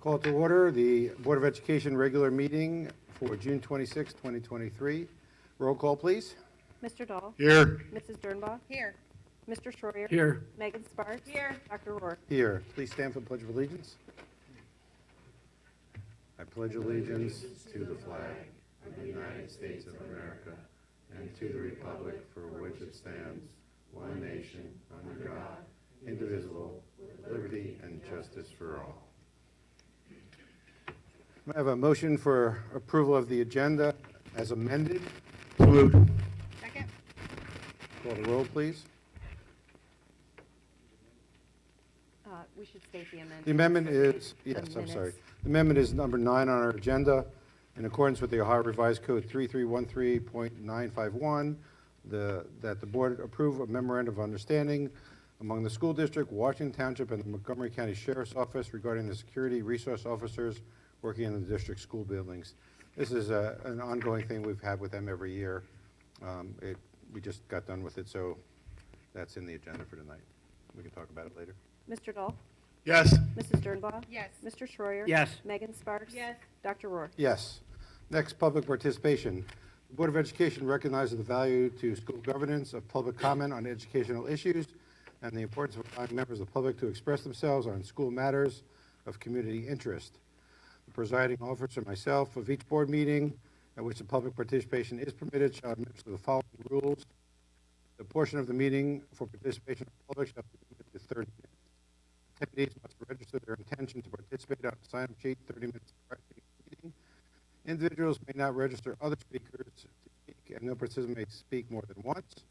Call to order the Board of Education regular meeting for June 26, 2023. Roll call, please. Mr. Dahl? Here. Mrs. Dernbaugh? Here. Mr. Schroyer? Here. Megan Sparks? Here. Dr. Rourke? Here, please stand for the Pledge of Allegiance. I pledge allegiance to the flag of the United States of America and to the republic for which it stands, one nation, under God, indivisible, with liberty and justice for all. I have a motion for approval of the agenda as amended. So moved. Second. Call the roll, please. We should state the amendment. The amendment is, The yes, I'm sorry. minutes. The amendment is number 9 on our agenda. In accordance with the Ohio Revised Code 3313.951, that the board approve a memorandum of understanding among the school district, Washington Township, and the Montgomery County Sheriff's Office regarding the security resource officers working in the district school buildings. This is an ongoing thing we've had with them every year. We just got done with it, so that's in the agenda for tonight. We can talk about it later. Mr. Dahl? Yes. Mrs. Dernbaugh? Yes. Mr. Schroyer? Yes. Megan Sparks? Yes. Dr. Rourke? Yes. Next, public participation. The Board of Education recognizes the value to school governance of public comment on educational issues and the importance of allowing members of the public to express themselves on school matters of community interest. The presiding officer, myself, of each board meeting at which the public participation is permitted shall administer the following rules. The portion of the meeting for participation of the public shall be limited to 30 minutes. Attendees must register their intention to participate on a sign-up sheet 30 minutes prior to the meeting. Individuals may not register other speakers to speak, and no participant may speak more than once.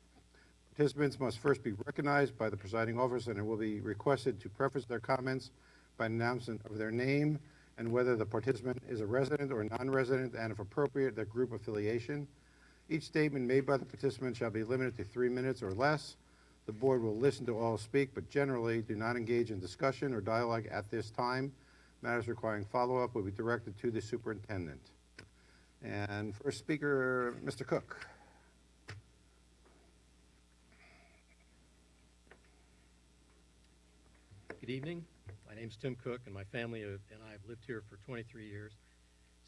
Participants must first be recognized by the presiding officer and will be requested to preface their comments by an announcement of their name and whether the participant is a resident or non-resident, and if appropriate, their group affiliation. Each statement made by the participant shall be limited to 3 minutes or less. The board will listen to all speak, but generally do not engage in discussion or dialogue at this time. Matters requiring follow-up will be directed to the superintendent. And first speaker, Mr. Cook. Good evening. My name's Tim Cook, and my family and I have lived here for 23 years.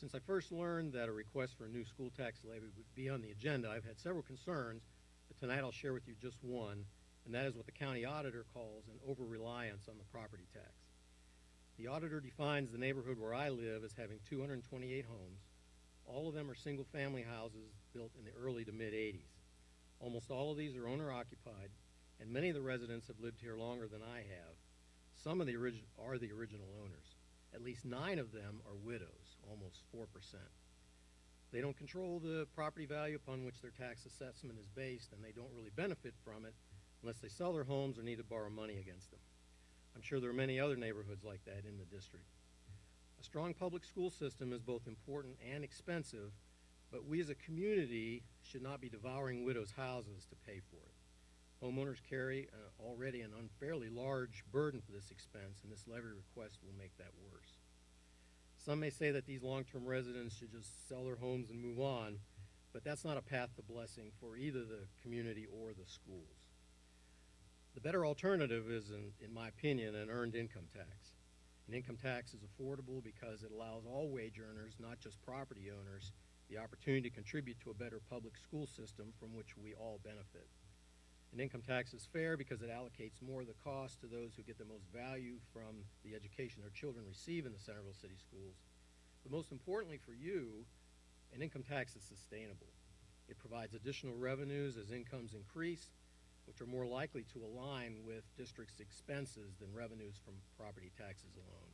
Since I first learned that a request for a new school tax levy would be on the agenda, I've had several concerns, but tonight I'll share with you just one, and that is what the county auditor calls an over-reliance on the property tax. The auditor defines the neighborhood where I live as having 228 homes. All of them are single-family houses built in the early to mid-'80s. Almost all of these are owner-occupied, and many of the residents have lived here longer than I have. Some of the are the original owners. At least 9 of them are widows, almost 4%. They don't control the property value upon which their tax assessment is based, and they don't really benefit from it unless they sell their homes or need to borrow money against them. I'm sure there are many other neighborhoods like that in the district. A strong public school system is both important and expensive, but we as a community should not be devouring widows' houses to pay for it. Homeowners carry already an unfairly large burden for this expense, and this levy request will make that worse. Some may say that these long-term residents should just sell their homes and move on, but that's not a path to blessing for either the community or the schools. The better alternative is, in my opinion, an earned income tax. An income tax is affordable because it allows all wage earners, not just property owners, the opportunity to contribute to a better public school system from which we all benefit. An income tax is fair because it allocates more of the cost to those who get the most value from the education their children receive in the Centerville City Schools. But most importantly for you, an income tax is sustainable. It provides additional revenues as incomes increase, which are more likely to align with districts' expenses than revenues from property taxes alone.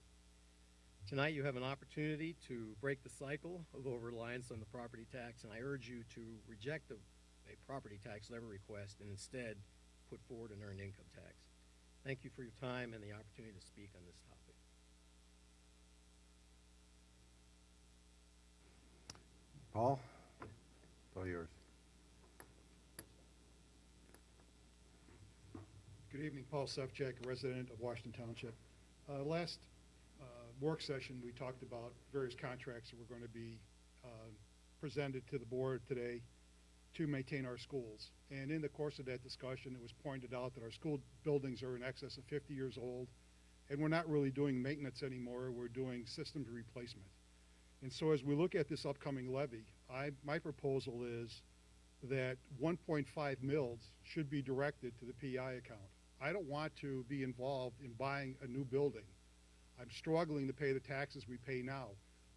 Tonight you have an opportunity to break the cycle of over-reliance on the property tax, and I urge you to reject a property tax levy request and instead put forward an earned income tax. Thank you for your time and the opportunity to speak on this topic. Paul, it's all yours. Good evening, Paul Sefcik, a resident of Washington Township. Last work session, we talked about various contracts that were going to be presented to the board today to maintain our schools. And in the course of that discussion, it was pointed out that our school buildings are in excess of 50 years old. and we're not really doing maintenance anymore, we're doing systems replacement. And so as we look at this upcoming levy, my proposal is that 1.5 mils should be directed to the PI account. I don't want to be involved in buying a new building. I'm struggling to pay the taxes we pay now.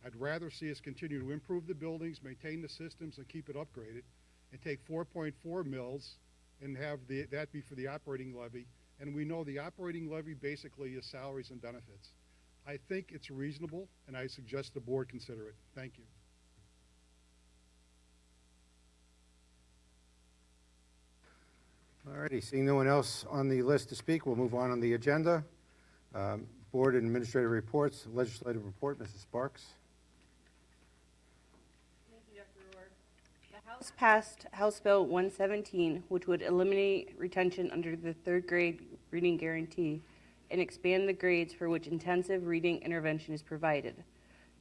I'd rather see us continue to improve the buildings, maintain the systems, and keep it upgraded, and take 4.4 mils and have that be for the operating levy. And we know the operating levy basically is salaries and benefits. I think it's reasonable, and I suggest the board consider it. Thank you. All righty, seeing no one else on the list to speak, we'll move on the agenda. Board and administrative reports, legislative report, Mrs. Sparks. Thank you, Dr. Rohr. The House passed House Bill 117, which would eliminate retention under the third grade reading guarantee and expand the grades for which intensive reading intervention is provided.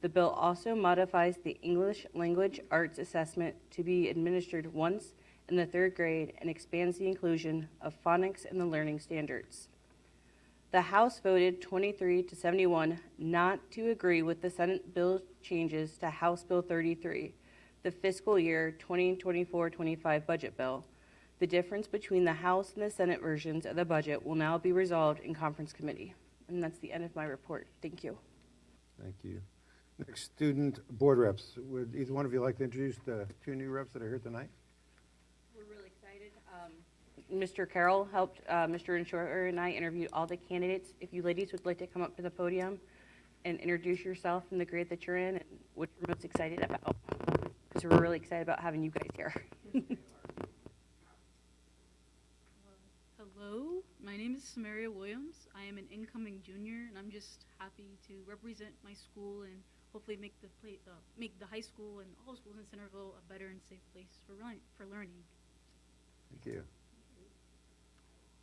The bill also modifies the English language arts assessment to be administered once in the third grade and expands the inclusion of phonics in the learning standards. The House voted 23 to 71 not to agree with the Senate bill changes to House Bill 33, the fiscal year 2024-25 budget bill. The difference between the House and the Senate versions of the budget will now be resolved in conference committee. And that's the end of my report. Thank you. Thank you. Next, student board reps. Would either one of you like to introduce the two new reps that are here tonight? We're really excited. Mr. Carroll helped Mr. Inshore and I interviewed all the candidates. If you ladies would like to come up to the podium and introduce yourself and the grade that you're in and what you're most excited about, because we're really excited about having you guys here. Hello, my name is Samaria Williams. I am an incoming junior, and I'm just happy to represent my school and hopefully make the high school and all schools in Centerville a better and safe place for learning. Thank you.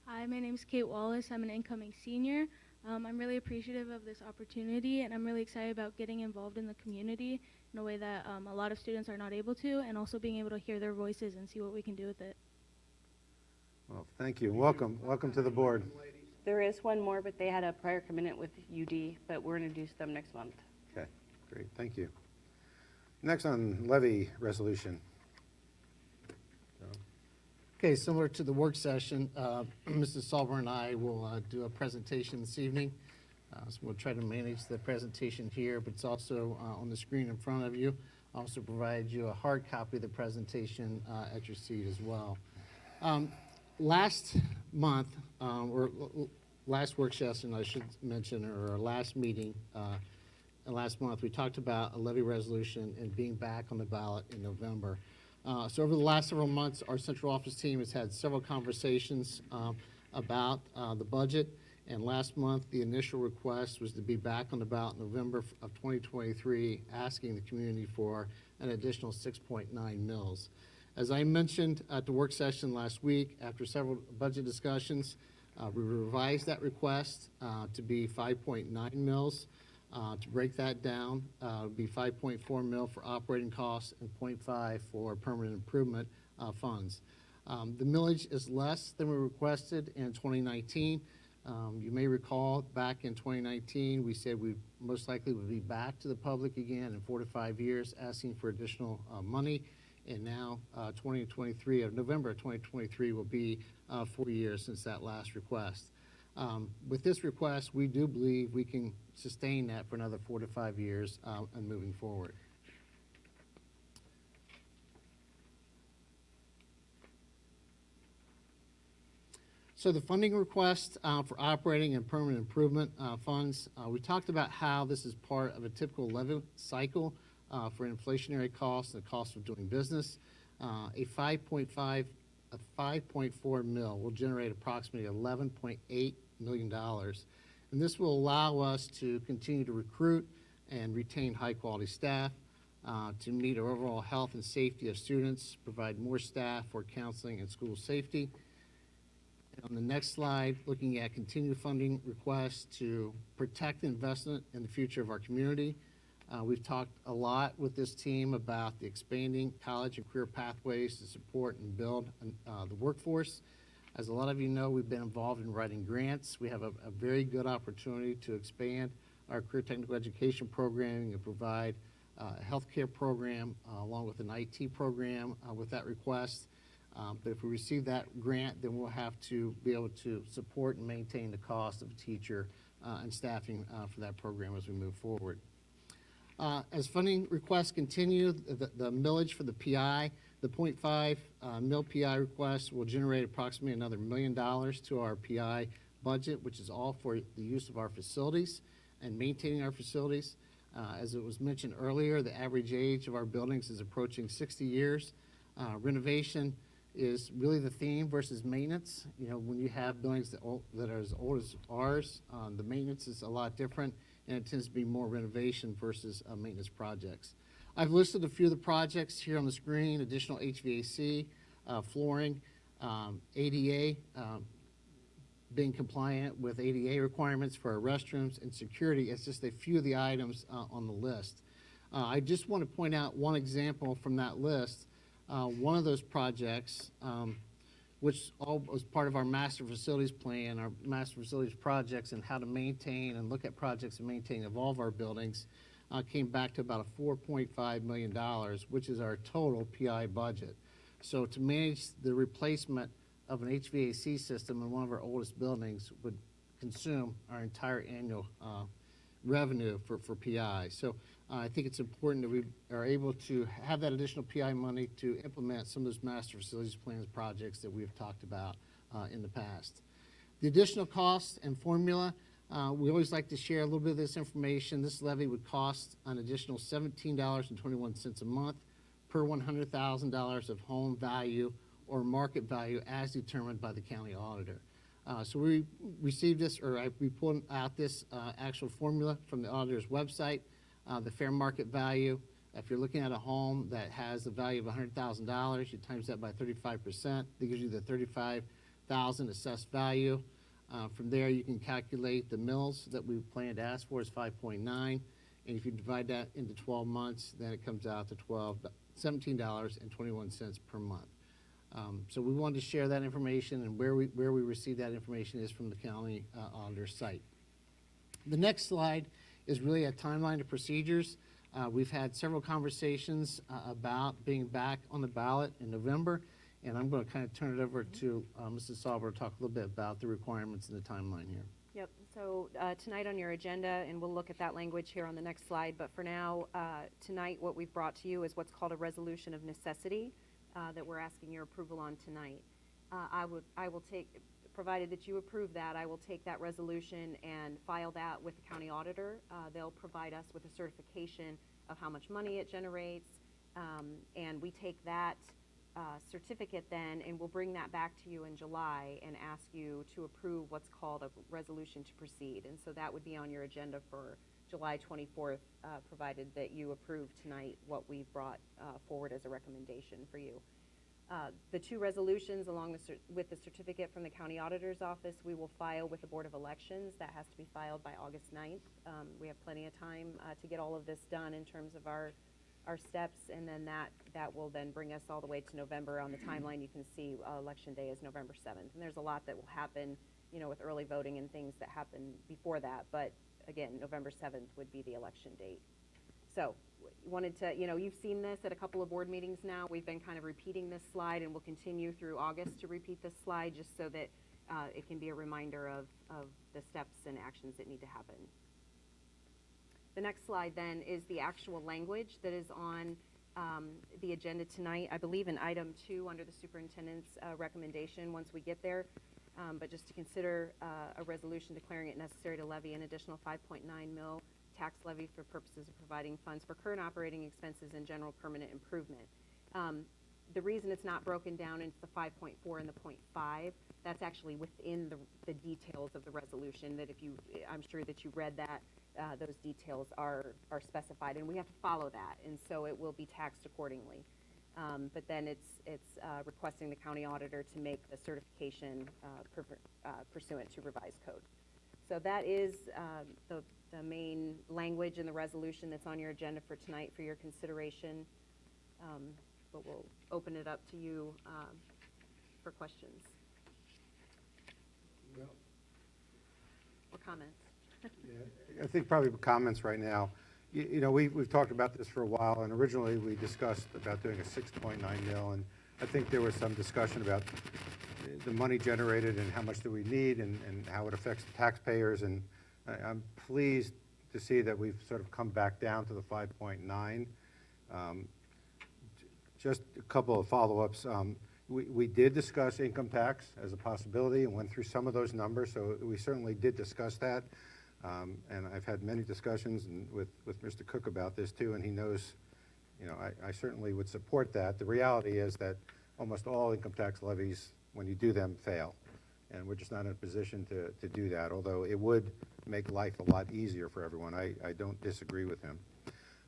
Hi, my name is Kate Wallace. I'm an incoming senior. I'm really appreciative of this opportunity, and I'm really excited about getting involved in the community in a way that a lot of students are not able to, and also being able to hear their voices and see what we can do with it. Well, thank you. Welcome. Welcome to the board. There is one more, but they had a prior commitment with UD, but we're going to introduce them next month. Okay, great. Thank you. Next on levy resolution. Okay, similar to the work session, Mrs. Salber and I will do a presentation this evening. So we'll try to manage the presentation here, but it's also on the screen in front of you. I'll also provide you a hard copy of the presentation at your seat as well. Last month, or last work session, I should mention, or our last meeting last month, we talked about a levy resolution and being back on the ballot in November. So over the last several months, our central office team has had several conversations about the budget. And last month, the initial request was to be back on the ballot in November of 2023, asking the community for an additional 6.9 mils. As I mentioned at the work session last week, after several budget discussions, we revised that request to be 5.9 mils. To break that down, it would be 5.4 mil for operating costs and 0.5 for permanent improvement funds. The millage is less than we requested in 2019. You may recall back in 2019, we said we most likely would be back to the public again in 4 to 5 years asking for additional money. And now 2023, of November of 2023 will be 4 years since that last request. With this request, we do believe we can sustain that for another 4 to 5 years and moving forward. So the funding request for operating and permanent improvement funds, we talked about how this is part of a typical levy cycle for inflationary costs and the cost of doing business. A 5.4 mil will generate approximately $11.8 million. And this will allow us to continue to recruit and retain high-quality staff, to meet our overall health and safety of students, provide more staff for counseling and school safety. And on the next slide, looking at continued funding requests to protect the investment in the future of our community. We've talked a lot with this team about the expanding college and career pathways to support and build the workforce. As a lot of you know, we've been involved in writing grants. We have a very good opportunity to expand our career technical education programming and provide a healthcare program along with an IT program with that request. But if we receive that grant, then we'll have to be able to support and maintain the cost of a teacher and staffing for that program as we move forward. As funding requests continue, the millage for the PI, the .5 mil PI request will generate approximately another $1 million to our PI budget, which is all for the use of our facilities and maintaining our facilities. As it was mentioned earlier, the average age of our buildings is approaching 60 years. Renovation is really the theme versus maintenance. You know, when you have buildings that are as old as ours, the maintenance is a lot different, and it tends to be more renovation versus maintenance projects. I've listed a few of the projects here on the screen: additional HVAC, flooring, ADA, being compliant with ADA requirements for our restrooms, and security as just a few of the items on the list. I just want to point out one example from that list. One of those projects, which all was part of our master facilities plan, our master facilities projects, and how to maintain and look at projects and maintain of all of our buildings, came back to about a $4.5 million, which is our total PI budget. So to manage the replacement of an HVAC system in one of our oldest buildings would consume our entire annual revenue for PI. So I think it's important that we are able to have that additional PI money to implement some of those master facilities plans projects that we have talked about in the past. The additional costs and formula, we always like to share a little bit of this information. This levy would cost an additional $17.21 a month per $100,000 of home value or market value as determined by the county auditor. So we received this, or we pulled out this actual formula from the auditor's website. The fair market value, if you're looking at a home that has a value of $100,000, you times that by 35%, that gives you the $35,000 assessed value. From there, you can calculate the mills that we plan to ask for is 5.9, and if you divide that into 12 months, then it comes out to $17.21 per month. So we wanted to share that information, and where we receive that information is from the county auditor's site. The next slide is really a timeline of procedures. We've had several conversations about being back on the ballot in November, and I'm going to kind of turn it over to Mrs. Sauber to talk a little bit about the requirements and the timeline here. Yep, so tonight on your agenda, and we'll look at that language here on the next slide, but for now, tonight what we've brought to you is what's called a resolution of necessity that we're asking your approval on tonight. I will take, provided that you approve that, I will take that resolution and file that with the county auditor. They'll provide us with a certification of how much money it generates, and we take that certificate then, and we'll bring that back to you in July and ask you to approve what's called a resolution to proceed. And so that would be on your agenda for July 24th, provided that you approve tonight what we've brought forward as a recommendation for you. The two resolutions, along with the certificate from the county auditor's office, we will file with the Board of Elections. That has to be filed by August 9th. We have plenty of time to get all of this done in terms of our steps, and then that will then bring us all the way to November. On the timeline, you can see Election Day is November 7th, and there's a lot that will happen, you know, with early voting and things that happen before that, but again, November 7th would be the election date. So, wanted to, you know, you've seen this at a couple of board meetings now. We've been kind of repeating this slide, and we'll continue through August to repeat this slide just so that it can be a reminder of the steps and actions that need to happen. The next slide then is the actual language that is on the agenda tonight. I believe in item 2 under the superintendent's recommendation once we get there. But just to consider a resolution declaring it necessary to levy an additional 5.9 mil tax levy for purposes of providing funds for current operating expenses and general permanent improvement. The reason it's not broken down into the 5.4 and the 0.5, that's actually within the details of the resolution, that if you, I'm sure that you read that, those details are specified, and we have to follow that, and so it will be taxed accordingly. But then it's requesting the county auditor to make the certification pursuant to revised code. So that is the main language in the resolution that's on your agenda for tonight for your consideration. But we'll open it up to you for questions. Or comments? I think probably comments right now. You know, we've talked about this for a while, and originally we discussed about doing a 6.9 mil, and I think there was some discussion about the money generated and how much do we need and how it affects the taxpayers, and I'm pleased to see that we've sort of come back down to the 5.9. Just a couple of follow-ups. We did discuss income tax as a possibility and went through some of those numbers, so we certainly did discuss that. And I've had many discussions with Mr. Cook about this too, and he knows, you know, I certainly would support that. The reality is that almost all income tax levies, when you do them, fail. And we're just not in a position to do that, although it would make life a lot easier for everyone. I don't disagree with him.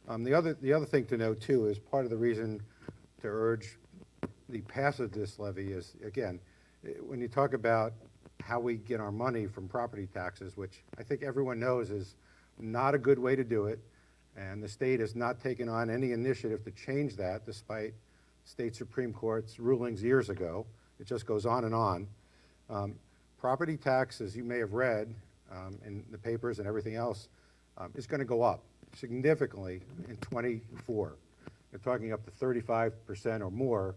The other thing to note too is part of the reason to urge the passage of this levy is, again, when you talk about how we get our money from property taxes, which I think everyone knows is not a good way to do it, and the state has not taken on any initiative to change that despite state Supreme Court's rulings years ago. It just goes on and on. Property tax, as you may have read in the papers and everything else, is going to go up significantly in '24. They're talking up to 35% or more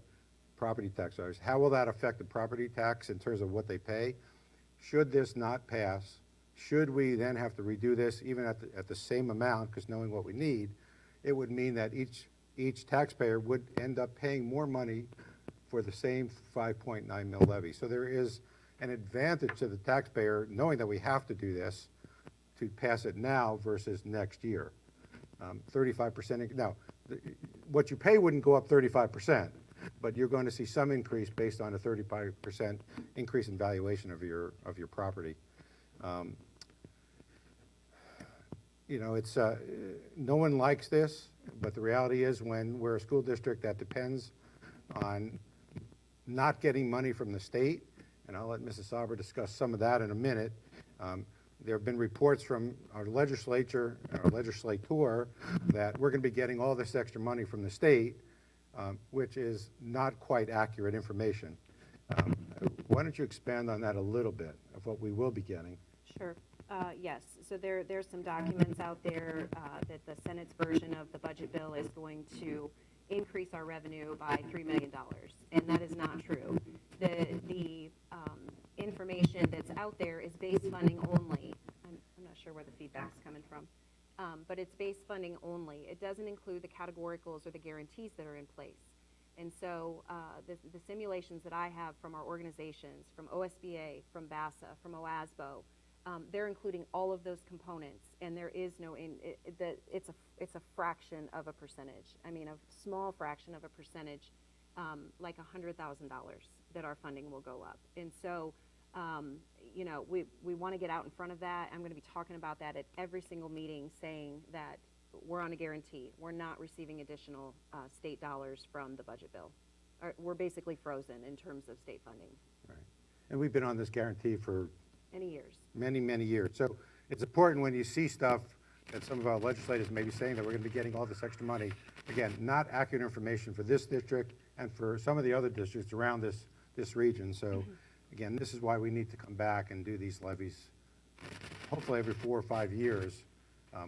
property tax dollars. How will that affect the property tax in terms of what they pay? Should this not pass, should we then have to redo this even at the same amount, because knowing what we need, it would mean that each taxpayer would end up paying more money for the same 5.9 mil levy. So there is an advantage to the taxpayer knowing that we have to do this to pass it now versus next year. 35%, now, what you pay wouldn't go up 35%, but you're going to see some increase based on a 35% increase in valuation of your property. You know, it's no one likes this, but the reality is when we're a school district that depends on not getting money from the state, and I'll let Mrs. Sauber discuss some of that in a minute. There have been reports from our legislature, our legislator, that we're going to be getting all this extra money from the state, which is not quite accurate information. Why don't you expand on that a little bit of what we will be getting? Sure. Yes. So there's some documents out there that the Senate's version of the budget bill is going to increase our revenue by $3 million, and that is not true. The information that's out there is base funding only. I'm not sure where the feedback's coming from, but it's base funding only. It doesn't include the categoricals or the guarantees that are in place. And so the simulations that I have from our organizations, from OSBA, from BASA, from OASBO, they're including all of those components, and there is no it's a fraction of a percentage. I mean, a small fraction of a percentage, like $100,000 that our funding will go up. And so, you know, we want to get out in front of that. I'm going to be talking about that at every single meeting, saying that we're on a guarantee. We're not receiving additional state dollars from the budget bill. We're basically frozen in terms of state funding. Right. And we've been on this guarantee for many years. Many years. So it's important when you see stuff that some of our legislators may be saying that we're going to be getting all this extra money. Again, not accurate information for this district and for some of the other districts around this region. So again, this is why we need to come back and do these levies hopefully every 4 or 5 years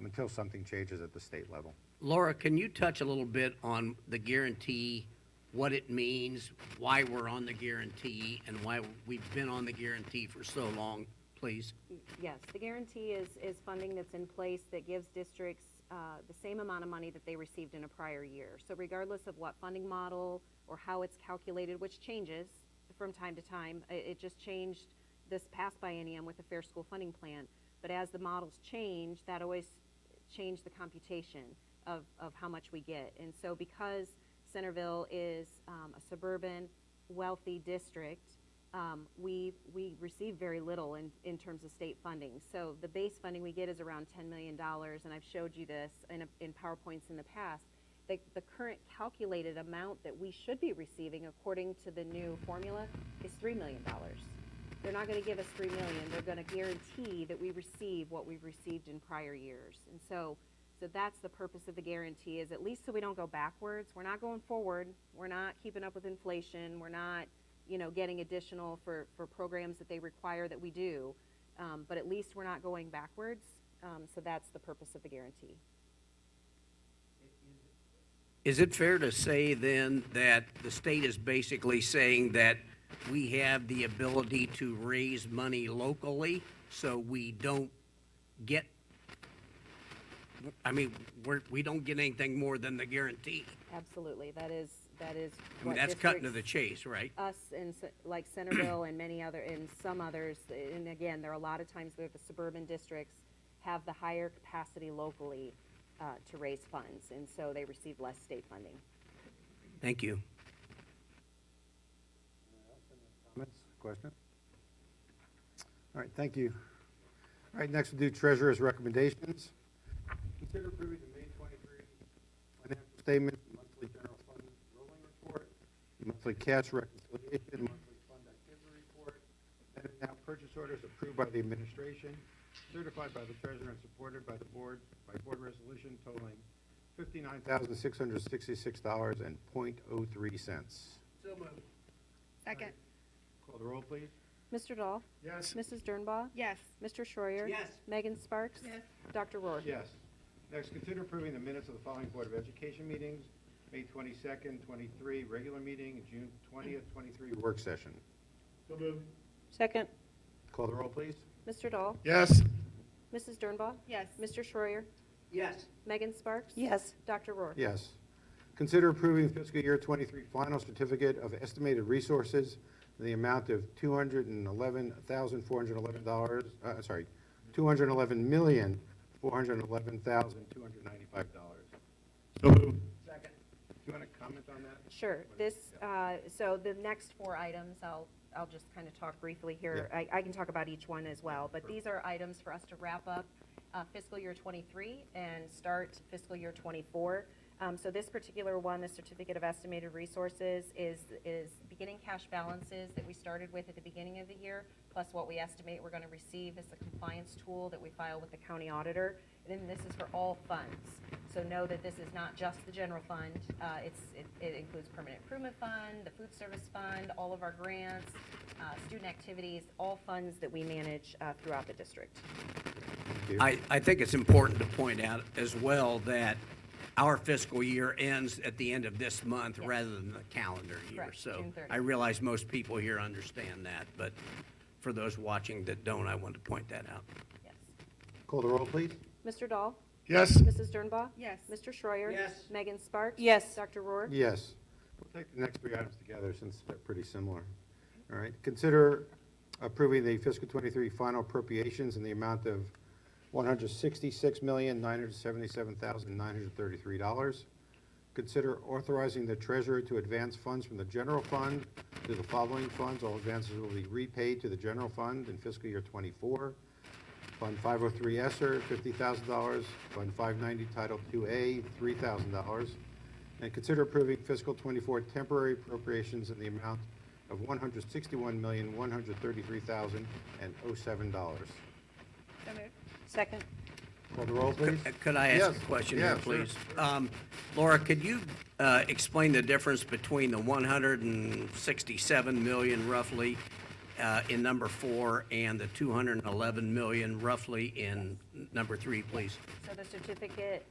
until something changes at the state level. Laura, can you touch a little bit on the guarantee, what it means, why we're on the guarantee, and why we've been on the guarantee for so long, please? Yes, the guarantee is funding that's in place that gives districts the same amount of money that they received in a prior year. So regardless of what funding model or how it's calculated, which changes from time to time, it just changed this past biennium with the Fair School Funding Plan. But as the models change, that always changed the computation of how much we get. And so because Centerville is a suburban, wealthy district, we receive very little in terms of state funding. So the base funding we get is around $10 million, and I've showed you this in PowerPoints in the past. The current calculated amount that we should be receiving according to the new formula is $3 million. They're not going to give us $3 million. They're going to guarantee that we receive what we've received in prior years. And so that's the purpose of the guarantee, is at least so we don't go backwards. We're not going forward. We're not keeping up with inflation. We're not getting additional for programs that they require that we do. But at least we're not going backwards. So that's the purpose of the guarantee. Is it fair to say then that the state is basically saying that we have the ability to raise money locally, so we don't get, we don't get anything more than the guarantee? Absolutely. That is I mean, what that's cutting to the districts- chase, right? Us and like Centerville and and some others, and again, there are a lot of times where the suburban districts have the higher capacity locally to raise funds, and so they receive less state funding. Thank you. Comments, questions? All right, thank you. All right, next we'll do treasurer's recommendations. Consider approving the May 23 financial statement, monthly general fund rolling report, monthly cash reconciliation, monthly fund activity report, and now purchase orders approved by the administration, certified by the treasurer and supported by the board, by board resolution totaling $59,666.03. Second. Call the roll, please. Mr. Dahl? Yes. Mrs. Dernbaugh? Yes. Mr. Schroyer? Yes. Megan Sparks? Yes. Dr. Rohr? Yes. Next, consider approving the minutes of the following Board of Education meetings: May 22nd, 23, regular meeting, and June 20th, 23, work session. So moved. Second. Call the roll, please. Mr. Dahl? Yes. Mrs. Dernbaugh? Yes. Mr. Schroyer? Yes. Megan Sparks? Yes. Dr. Rohr? Yes. Consider approving fiscal year 23 final certificate of estimated resources in the amount of $211,411, $211,411,295. So moved. Do you want to comment on that? Sure. So the next four items, I'll just kind of talk briefly here. I can talk about each one as well, but these are items for us to wrap up fiscal year 23 and start fiscal year 24. So this particular one, the Certificate of Estimated Resources, is beginning cash balances that we started with at the beginning of the year, plus what we estimate we're going to receive as a compliance tool that we file with the county auditor. And then this is for all funds. So know that this is not just the general fund. It includes permanent improvement fund, the food service fund, all of our grants, student activities, all funds that we manage throughout the district. Thank you. I think it's important to point out as well that our fiscal year ends at the end of this month Yes. rather than the calendar year. Correct, So June 30th. I realize most people here understand that, but for those watching that don't, I want to point that out. Yes. Call the roll, please. Mr. Dahl? Yes. Mrs. Dernbaugh? Yes. Mr. Schroyer? Yes. Megan Sparks? Yes. Dr. Rohr? Yes. We'll take the next three items together since they're pretty similar. All right. Consider approving the fiscal 23 final appropriations in the amount of $166,977,933. Consider authorizing the treasurer to advance funds from the general fund to the following funds. All advances will be repaid to the general fund in fiscal year 24. Fund 503 ESSER, $50,000. Fund 590 Title II-A, $3,000. And consider approving fiscal 24 temporary appropriations in the amount of $161,133,007. So moved. Second. Call the roll, please. Could I ask a Yes. question Yeah, here, sure. please? Laura, could you explain the difference between the 167 million roughly in number 4 and the 211 million roughly in number 3, please? So the certificate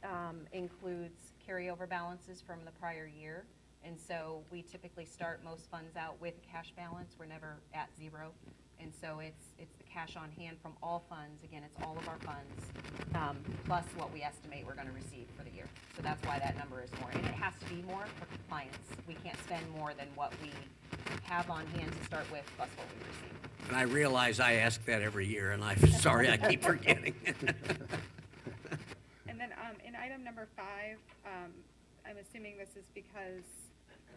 includes carryover balances from the prior year. And so we typically start most funds out with a cash balance. We're never at zero. And so it's the cash on hand from all funds. Again, it's all of our funds, plus what we estimate we're going to receive for the year. So that's why that number is more. And it has to be more for compliance. We can't spend more than what we have on hand to start with, plus what we receive. And I realize I ask that every year, and I'm sorry I keep forgetting. And then in item number 5, I'm assuming this is because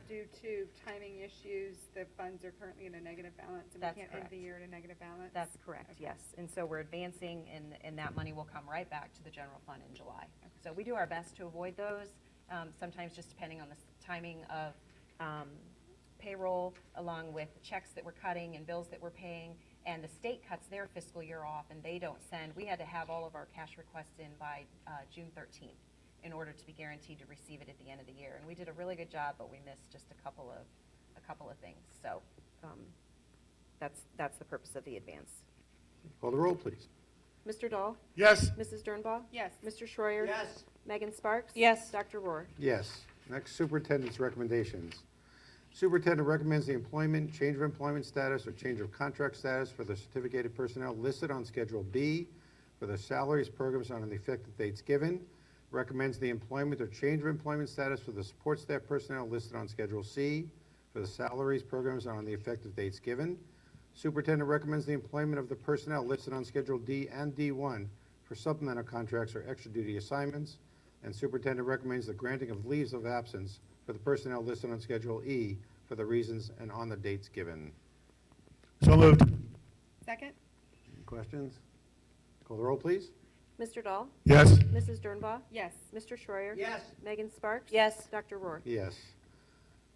due to timing issues, the funds are currently in a negative balance, and That's we can't end correct. the year in a negative balance? That's correct, yes. And so we're advancing, and that money will come right back to the general fund in July. So we do our best to avoid those, sometimes just depending on the timing of payroll, along with checks that we're cutting and bills that we're paying. And the state cuts their fiscal year off, and they don't send. We had to have all of our cash requests in by June 13th in order to be guaranteed to receive it at the end of the year. And we did a really good job, but we missed just a couple of things. So that's the purpose of the advance. Call the roll, please. Mr. Dahl? Yes. Mrs. Dernbaugh? Yes. Mr. Schreier? Yes. Megan Sparks? Yes. Dr. Rohr? Yes. Next, superintendent's recommendations. Superintendent recommends the employment, change of employment status, or change of contract status for the certificated personnel listed on Schedule B for the salaries, programs on the effective dates given. Recommends the employment or change of employment status for the support staff personnel listed on Schedule C for the salaries, programs on the effective dates given. Superintendent recommends the employment of the personnel listed on Schedule D and D1 for supplemental contracts or extra duty assignments. And superintendent recommends the granting of leaves of absence for the personnel listed on Schedule E for the reasons and on the dates given. So moved. Second? Any questions? Call the roll, please. Mr. Dahl? Yes. Mrs. Dernbaugh? Yes. Mr. Schreier? Yes. Megan Sparks? Yes. Dr. Rohr? Yes.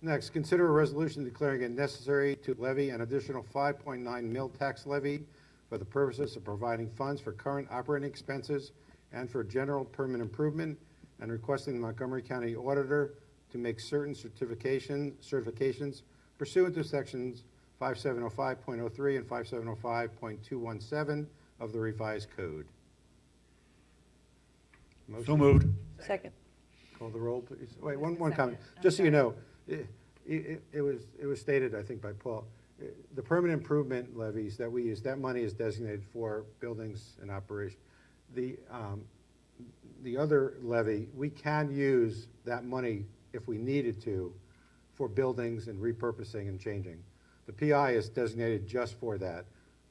Next, consider a resolution declaring it necessary to levy an additional 5.9 mil tax levy for the purposes of providing funds for current operating expenses and for general permanent improvement, and requesting the Montgomery County Auditor to make certain certifications pursuant to sections 5705.03 and 5705.217 of the revised code. So Motion? moved. Second. Call the roll, please. Wait, one comment. Just so you know, it was stated, I think, by Paul, the permanent improvement levies that we use, that money is designated for buildings and operation. The other levy, we can use that money if we needed to for buildings and repurposing and changing. The PI is designated just for that,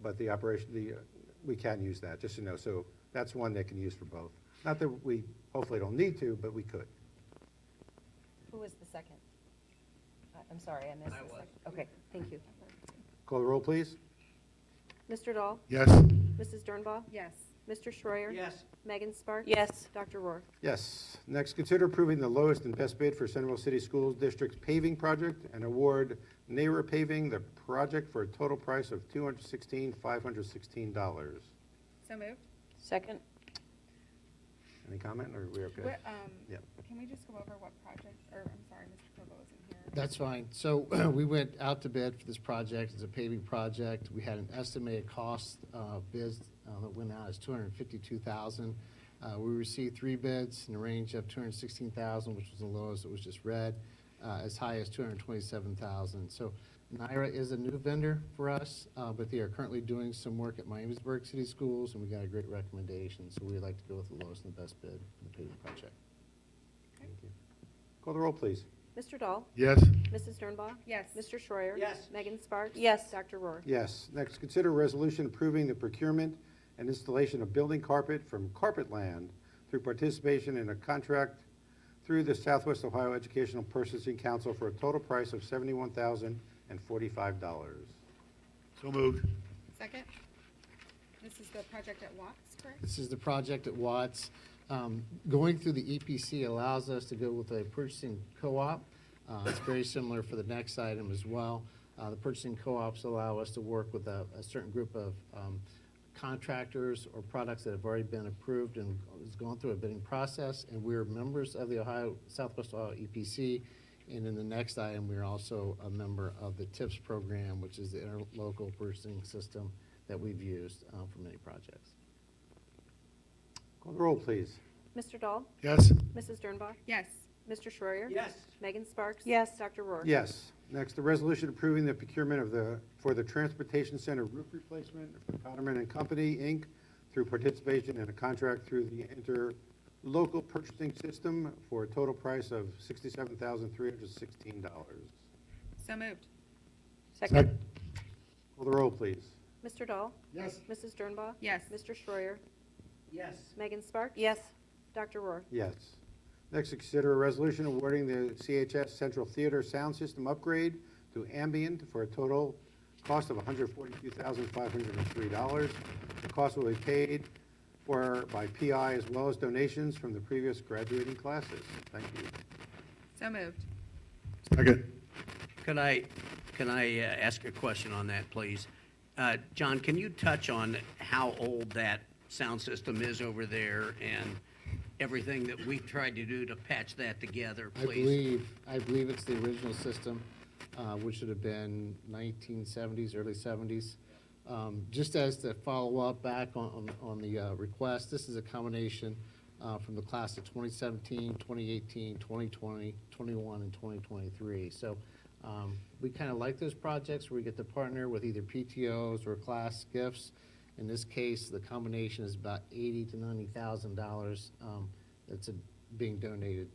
but the operation, we can use that, just so you know. So that's one that can use for both. Not that we hopefully don't need to, but we could. Who was the second? I'm sorry, I missed the second. Okay, thank you. Call the roll, please. Mr. Dahl? Yes. Mrs. Dernbaugh? Yes. Mr. Schreier? Yes. Megan Sparks? Yes. Dr. Rohr? Yes. Next, consider approving the lowest and best bid for Centerville City Schools District's paving project and award NARA Paving the project for a total price of $216,516. So moved? Second. Any comment, or are we okay? What, Yep. Can we just go over what project, or, I'm sorry, Mr. Provo isn't here. That's fine. So we went out to bid for this project. It's a paving project. We had an estimated cost bids that went out as $252,000. We received 3 bids in the range of $216,000, which was the lowest that was just read, as high as $227,000. So NYRA is a new vendor for us, but they are currently doing some work at Miamisburg City Schools, and we got a great recommendation. So we'd like to go with the lowest and the best bid for the paving project. Thank you. Call the roll, please. Mr. Dahl? Yes. Mrs. Dernbaugh? Yes. Mr. Schreier? Yes. Megan Sparks? Yes. Dr. Rohr? Yes. Next, consider a resolution approving the procurement and installation of building carpet from Carpetland through participation in a contract through the Southwest Ohio Educational Purchasing Council for a total price of $71,045. So moved. Second? This is the project at Watts, correct? This is the project at Watts. Going through the EPC allows us to go with a purchasing co-op. It's very similar for the next item as well. The purchasing co-ops allow us to work with a certain group of contractors or products that have already been approved and is going through a bidding process. And we're members of the Southwest Ohio EPC. And in the next item, we're also a member of the TIPS program, which is the interlocal purchasing system that we've used for many projects. Call the roll, please. Mr. Dahl? Yes. Mrs. Dernbaugh? Yes. Mr. Schreier? Yes. Megan Sparks? Yes. Dr. Rohr? Yes. Next, the resolution approving the procurement for the Transportation Center roof replacement for Potterman and Company, Inc., through participation in a contract through the interlocal purchasing system for a total price of $67,316. So moved? Second. Call the roll, please. Mr. Dahl? Yes. Mrs. Dernbaugh? Yes. Mr. Schreier? Yes. Megan Sparks? Yes. Dr. Rohr? Yes. Next, consider a resolution awarding the CHS Central Theater sound system upgrade to ambient for a total cost of $142,503. The cost will be paid for by PI as well as donations from the previous graduating classes. Thank you. So moved? Second. Could I ask a question on that, please? John, can you touch on how old that sound system is over there and everything that we've tried to do to patch that together, please? I believe it's the original system. which would have been 1970s, early 70s. Just as the follow-up back on the request, this is a combination from the class of 2017, 2018, 2020, 21, and 2023. So we kind of like those projects where we get to partner with either PTOs or class gifts. In this case, the combination is about $80,000 to $90,000 that's being donated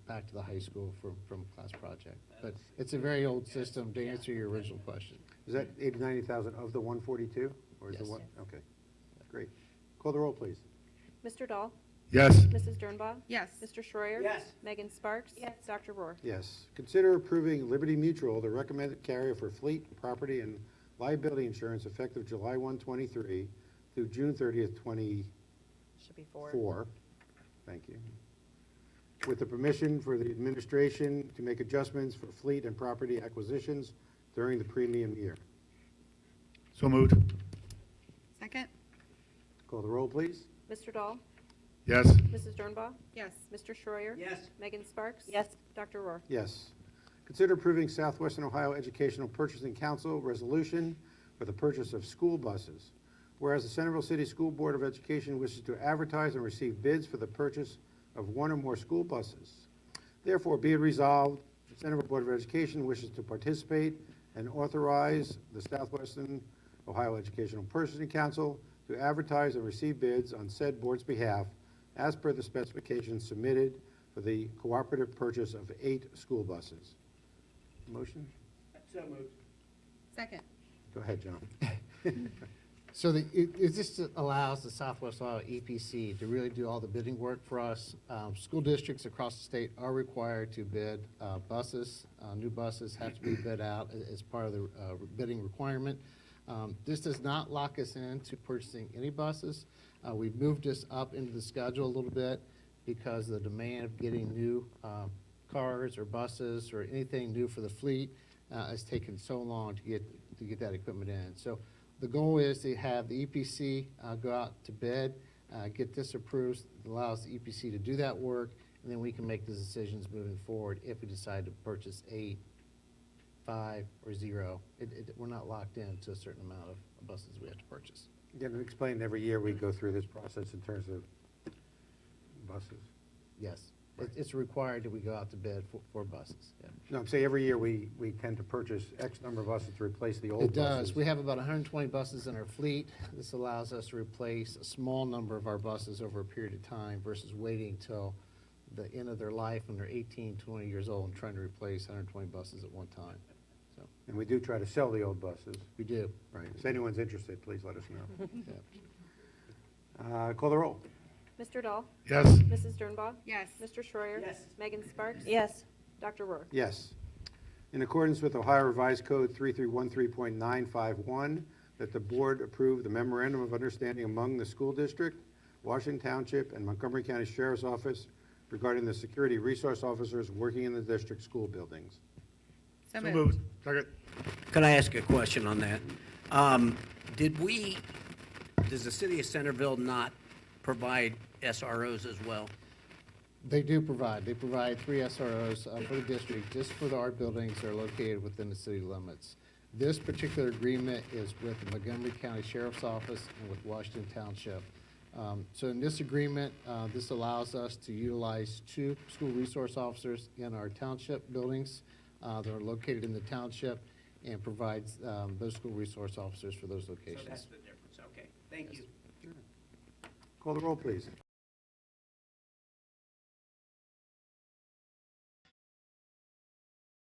back to the high school from class project. But it's a very old system, to answer your original question. Is that 80, 90,000 of the 142? Or is it Yes. one? Okay, great. Call the roll, please. Mr. Dahl? Yes. Mrs. Dernbaugh? Yes. Mr. Schreier? Yes. Megan Sparks? Yes. Dr. Rohr? Yes. Consider approving Liberty Mutual, the recommended carrier for fleet, property, and liability insurance effective July 1, 23 through June 30th, 24. Should be four. Thank you. With the permission for the administration to make adjustments for fleet and property acquisitions during the premium year. So moved. Second? Call the roll, please. Mr. Dahl? Yes. Mrs. Dernbaugh? Yes. Mr. Schreier? Yes. Megan Sparks? Yes. Dr. Rohr? Yes. Consider approving Southwestern Ohio Educational Purchasing Council resolution for the purchase of school buses. Whereas the Centerville City School Board of Education wishes to advertise and receive bids for the purchase of one or more school buses. Therefore, be it resolved, the Centerville Board of Education wishes to participate and authorize the Southwestern Ohio Educational Purchasing Council to advertise and receive bids on said board's behalf as per the specifications submitted for the cooperative purchase of 8 school buses. Motion? So moved. Second? Go ahead, John. So it just allows the Southwest Ohio EPC to really do all the bidding work for us. School districts across the state are required to bid buses. New buses have to be bid out as part of the bidding requirement. This does not lock us into purchasing any buses. We've moved this up into the schedule a little bit because the demand of getting new cars or buses or anything new for the fleet has taken so long to get that equipment in. So the goal is to have the EPC go out to bid, get this approved, it allows the EPC to do that work, and then we can make the decisions moving forward if we decide to purchase 8, 5, or 0. We're not locked into a certain amount of buses we have to purchase. Again, explain every year we go through this process in terms of buses. Yes, it's required that we go out to bid for buses. Yeah. No, I'm saying every year we tend to purchase X number of buses to replace the old It buses. does. We have about 120 buses in our fleet. This allows us to replace a small number of our buses over a period of time versus waiting till the end of their life when they're 18, 20 years old and trying to replace 120 buses at one time. So And we do try to sell the old buses. we do. Right. If anyone's interested, please let us know. Yeah. Call the roll. Mr. Dahl? Yes. Mrs. Dernbaugh? Yes. Mr. Schreier? Yes. Megan Sparks? Yes. Dr. Rohr? Yes. In accordance with Ohio Revised Code 3313.951, that the board approve the memorandum of understanding among the school district, Washington Township, and Montgomery County Sheriff's Office regarding the security resource officers working in the district school buildings. So So moved. moved. Second. Could I ask a question on that? Does the city of Centerville not provide SROs as well? They provide 3 SROs for the district, just for our buildings that are located within the city limits. This particular agreement is with the Montgomery County Sheriff's Office and with Washington Township. So in this agreement, this allows us to utilize 2 school resource officers in our township buildings that are located in the township and provides those school resource officers for those So locations. that's the difference, okay. Thank you. Call the roll, please.